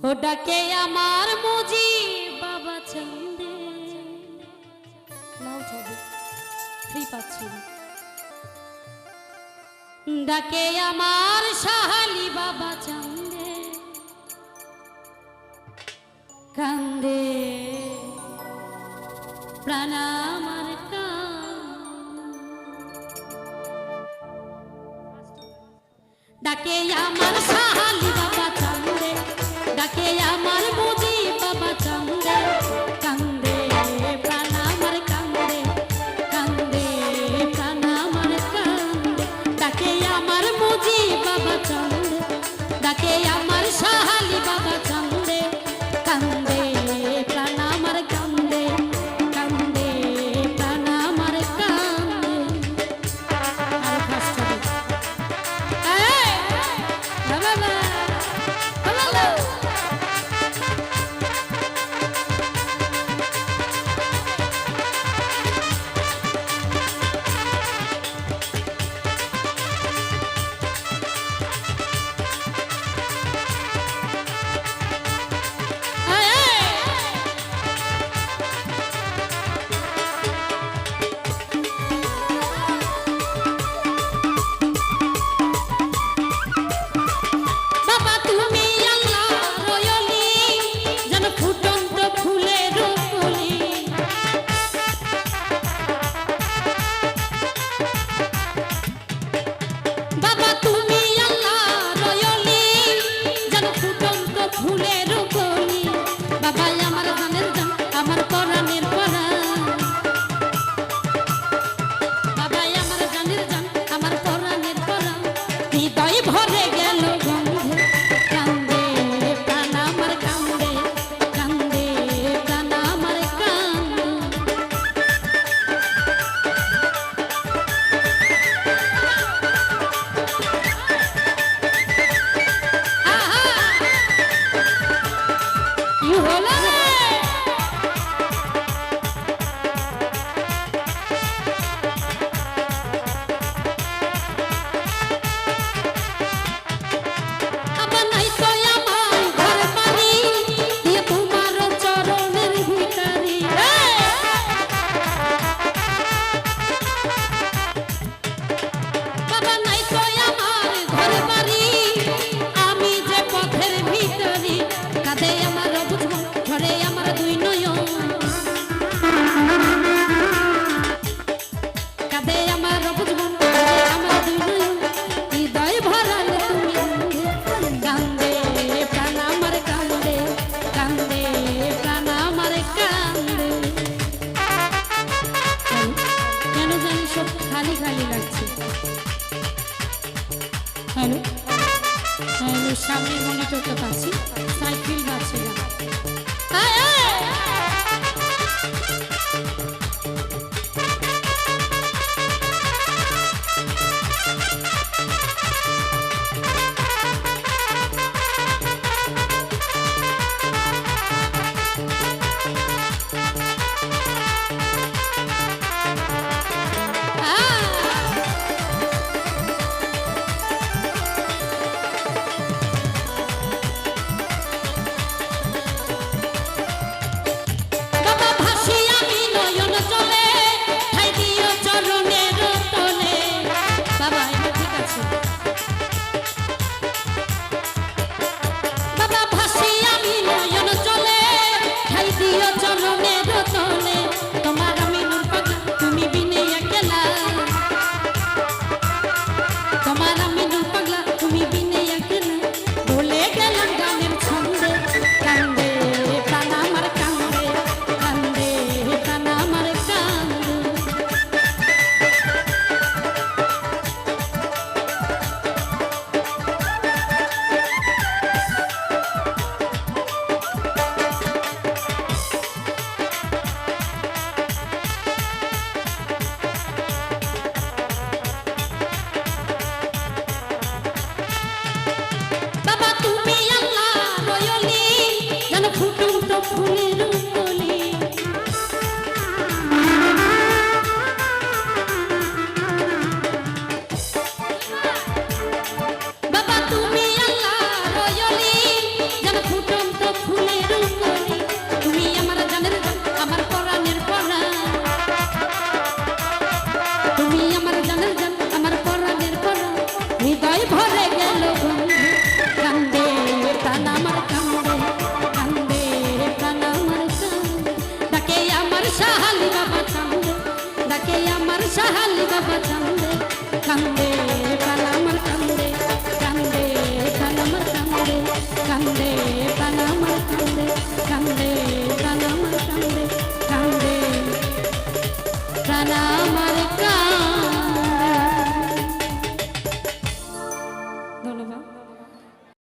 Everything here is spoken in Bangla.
ও ডাকে আমার মুজি বাবা চান্দে লাউড হবে ফ্রি পাচ্ছি না। ডাকে আমার শাহালি বাবা চান্দে কান্দে প্রাণ আমার ডাকে আমার শাহালি বাবা চান্দে ডাকে আমার মুজি বাবা চান্দে কান্দে প্রাণ আমার কান্দে কান্দে প্রাণ আমার কান্দে ডাকে আমার মুজি বাবা চান্দে ডাকে আমার শাহালি বাবা চান্দে কান্দে প্রাণ আমার কান্দে কান্দে প্রাণ আমার কান্দে। আর ফার্স্ট ভরে গেল গন্ধে কান্দে প্রাণ আমার কান্দে কান্দে প্রাণ আমার কান্দে। কি হলো খালি খালি লাগছে। হ্যালো হ্যালো সামনের মনিটরটা পাচ্ছি সাইকেল পাচ্ছি না। বাবা কান্দে কান্দে